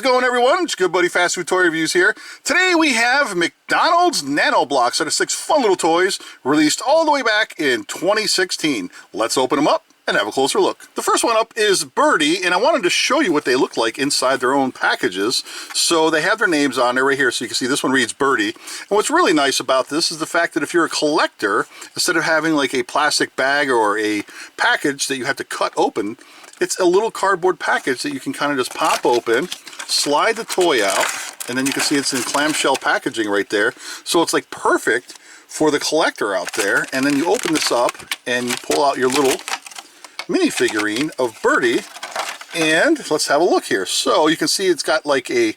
going, everyone? It's your good buddy Fast Food Toy Reviews here. Today we have McDonald's NANOBLOCK, set of 6 fun little toys released all the way back in 2016. Let's open them up and have a closer look. The first one up is Birdie, and I wanted to show you what they look like inside their own packages. So they have their names on there right here, so you can see this one reads Birdie. And what's really nice about this is the fact that if you're a collector, instead of having like a plastic bag or a package that you have to cut open, it's a little cardboard package that you can kind of just pop open, slide the toy out, and then you can see it's in clamshell packaging right there. So it's like perfect for the collector out there. And then you open this up and you pull out your little mini figurine of Birdie, and let's have a look here. So you can see it's got like a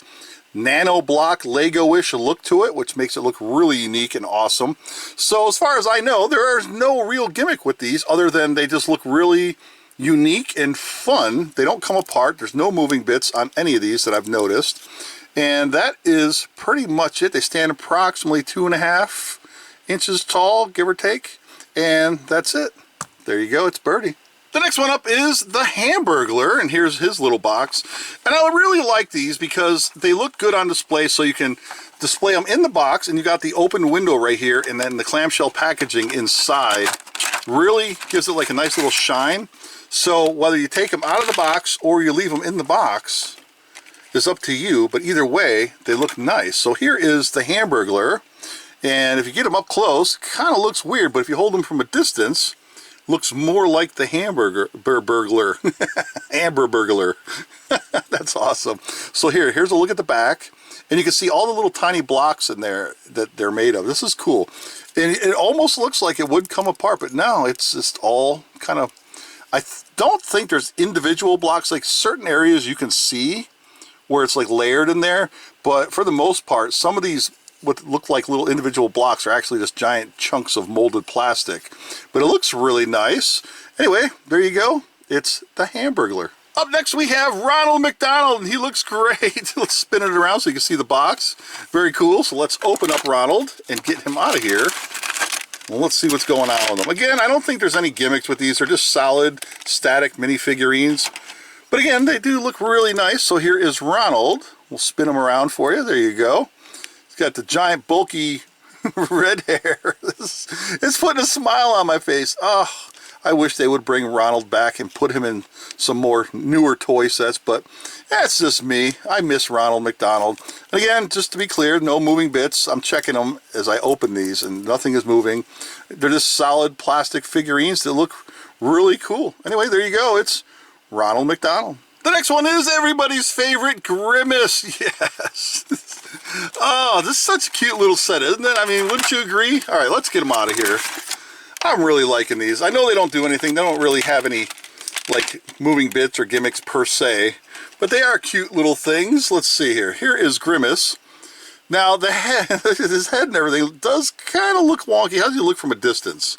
NANOBLOCK Lego-ish look to it, which makes it look really unique and awesome. So as far as I know, there is no real gimmick with these other than they just look really unique and fun. They don't come apart. There's no moving bits on any of these that I've noticed. And that is pretty much it. They stand approximately 2.5 inches tall, give or take. And that's it. There you go. It's Birdie. The next one up is the Hamburglar, and here's his little box. And I really like these because they look good on display, so you can display them in the box, and you got the open window right here, and then the clamshell packaging inside really gives it like a nice little shine. So whether you take them out of the box or you leave them in the box is up to you, but either way, they look nice. So here is the Hamburglar, and if you get them up close, it kind of looks weird, but if you hold them from a distance, looks more like the Hamburglar. Hamburglar. That's awesome. So here's a look at the back, and you can see all the little tiny blocks in there that they're made of. This is cool. And it almost looks like it would come apart, but no, it's just all kind of, I don't think there's individual blocks. Like certain areas you can see where it's like layered in there, but for the most part, some of these what look like little individual blocks are actually just giant chunks of molded plastic. But it looks really nice. Anyway, there you go. It's the Hamburglar. Up next we have Ronald McDonald, and he looks great. Let's spin it around so you can see the box. Very cool. So let's open up Ronald and get him out of here. Well, let's see what's going on with them. Again, I don't think there's any gimmicks with these. They're just solid, static minifigurines. But again, they do look really nice. So here is Ronald. We'll spin him around for you. There you go. Got the giant bulky red hair. It's putting a smile on my face. Oh, I wish they would bring Ronald back and put him in some more newer toy sets, but that's just me. I miss Ronald McDonald. Again, just to be clear, no moving bits. I'm checking them as I open these and nothing is moving. They're just solid plastic figurines that look really cool. Anyway, there you go. It's Ronald McDonald. The next one is everybody's favorite Grimace. Yes. Oh, this is such a cute little set, isn't it? I mean, wouldn't you agree? All right, let's get them out of here. I'm really liking these. I know they don't do anything. They don't really have any, like, moving bits or gimmicks per se. But they are cute little things. Let's see here. Here is Grimace. Now, the head, his head and everything does kind of look wonky. How does he look from a distance?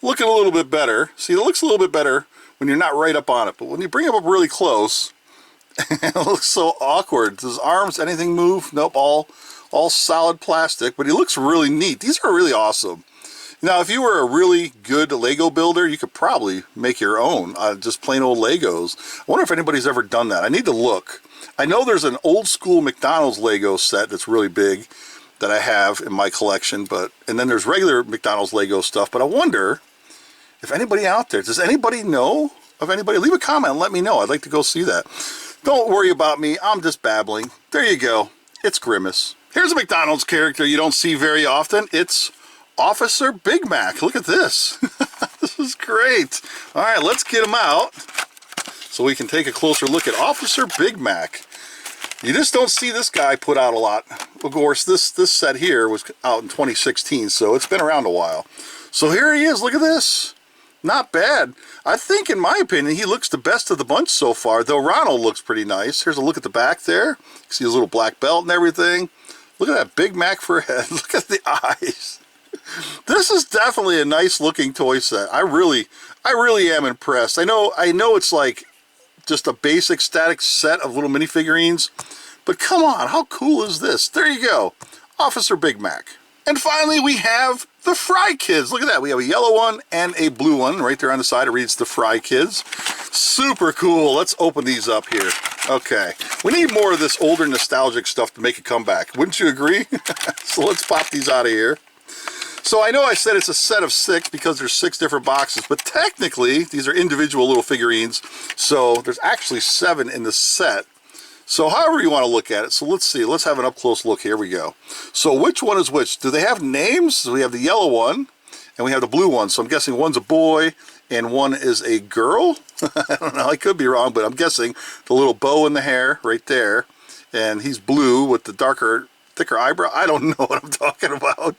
Looking a little bit better. See, it looks a little bit better when you're not right up on it. But when you bring him up really close, it looks so awkward. Does his arms, anything move? Nope, all solid plastic, but he looks really neat. These are really awesome. Now, if you were a really good Lego builder, you could probably make your own, just plain old Legos. I wonder if anybody's ever done that. I need to look. I know there's an old school McDonald's Lego set that's really big that I have in my collection, and then there's regular McDonald's Lego stuff, but I wonder if anybody out there, does anybody know of anybody? Leave a comment and let me know. I'd like to go see that. Don't worry about me, I'm just babbling. There you go, it's Grimace. Here's a McDonald's character you don't see very often. It's Officer Big Mac. Look at this. This is great. All right, let's get him out so we can take a closer look at Officer Big Mac. You just don't see this guy put out a lot. Of course, this set here was out in 2016, so it's been around a while. So here he is, look at this. Not bad. I think, in my opinion, he looks the best of the bunch so far, though Ronald looks pretty nice. Here's a look at the back there. You see his little black belt and everything. Look at that Big Mac for a head. Look at the eyes. This is definitely a nice looking toy set. I really am impressed. I know it's like just a basic static set of little minifigurines, but come on, how cool is this? There you go. Officer Big Mac. And finally, we have the Fry Kids. Look at that. We have a yellow one and a blue one. Right there on the side, it reads the Fry Kids. Super cool. Let's open these up here. Okay, we need more of this older nostalgic stuff to make a comeback. Wouldn't you agree? So let's pop these out of here. So I know I said it's a set of 6 because there's 6 different boxes, but technically these are individual little figurines. So there's actually 7 in the set. So however you want to look at it. So let's see, let's have an up close look. Here we go. So which one is which? Do they have names? So we have the yellow one and we have the blue one. So I'm guessing one's a boy and one is a girl. I don't know, I could be wrong, but I'm guessing the little bow in the hair right there. And he's blue with the darker, thicker eyebrow. I don't know what I'm talking about.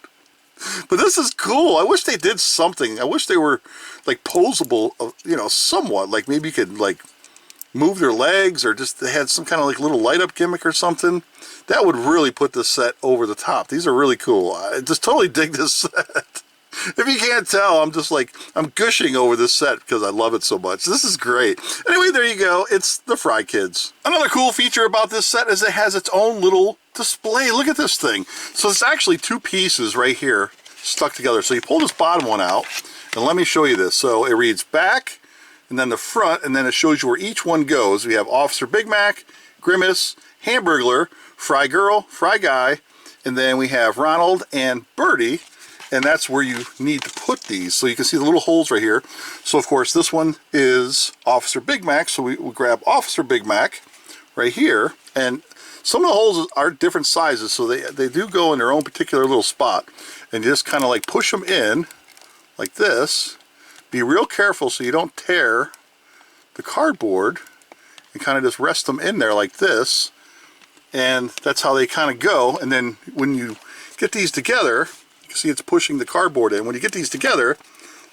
But this is cool. I wish they did something. I wish they were like posable, you know, somewhat. Like maybe you could like move their legs, or just they had some kind of like little light up gimmick or something. That would really put this set over the top. These are really cool. I just totally dig this set. If you can't tell, I'm just like, I'm gushing over this set because I love it so much. This is great. Anyway, there you go. It's the Fry Kids. Another cool feature about this set is it has its own little display. Look at this thing. So it's actually 2 pieces right here stuck together. So you pull this bottom one out, and let me show you this. So it reads back, and then the front, and then it shows you where each one goes. We have Officer Big Mac, Grimace, Hamburglar, Fry Girl, Fry Guy, and then we have Ronald and Birdie. And that's where you need to put these. So you can see the little holes right here. So of course this one is Officer Big Mac. So we will grab Officer Big Mac right here. And some of the holes are different sizes. So they do go in their own particular little spot. And you just kind of like push them in like this. Be real careful so you don't tear the cardboard. And kind of just rest them in there like this. And that's how they kind of go. And then when you get these together, see it's pushing the cardboard in. When you get these together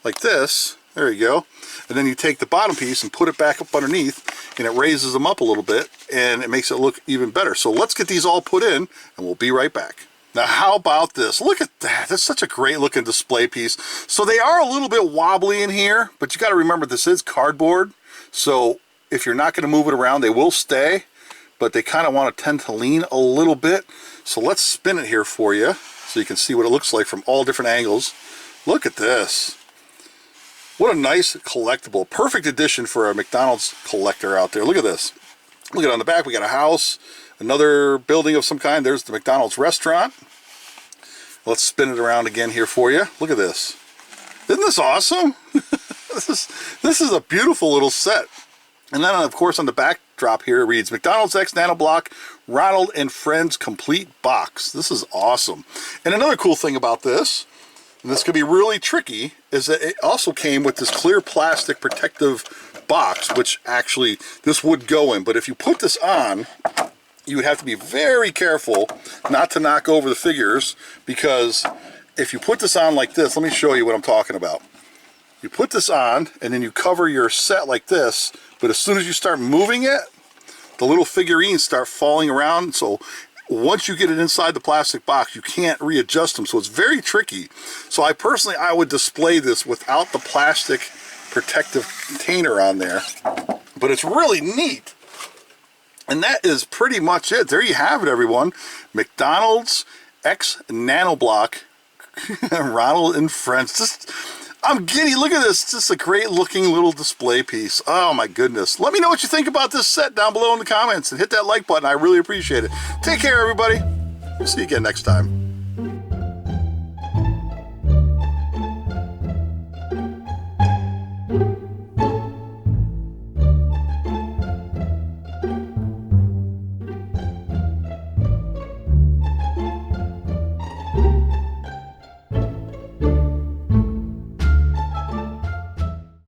like this, there you go, and then you take the bottom piece and put it back up underneath, and it raises them up a little bit and it makes it look even better. So let's get these all put in and we'll be right back. Now how about this? Look at that. That's such a great looking display piece. So they are a little bit wobbly in here, but you got to remember this is cardboard, so if you're not going to move it around, they will stay, but they kind of want to tend to lean a little bit. So let's spin it here for you, so you can see what it looks like from all different angles. Look at this. What a nice collectible. Perfect addition for a McDonald's collector out there. Look at this. Look at it on the back. We got a house, another building of some kind. There's the McDonald's restaurant. Let's spin it around again here for you. Look at this. Isn't this awesome? This is a beautiful little set. And then, of course, on the backdrop here, it reads, McDonald's X NANOBLOCK Ronald and Friends Complete Box. This is awesome. And another cool thing about this, and this could be really tricky, is that it also came with this clear plastic protective box, which actually this would go in. But if you put this on, you would have to be very careful not to knock over the figures, because if you put this on like this, let me show you what I'm talking about. You put this on, and then you cover your set like this, but as soon as you start moving it, the little figurines start falling around. So once you get it inside the plastic box, you can't readjust them. So it's very tricky. So I would display this without the plastic protective container on there. But it's really neat. And that is pretty much it. There you have it, everyone. McDonald's X NANOBLOCK Ronald and Friends. I'm giddy. Look at this. It's just a great looking little display piece. Oh my goodness. Let me know what you think about this set down below in the comments, and hit that like button. I really appreciate it. Take care, everybody. We'll see you again next time.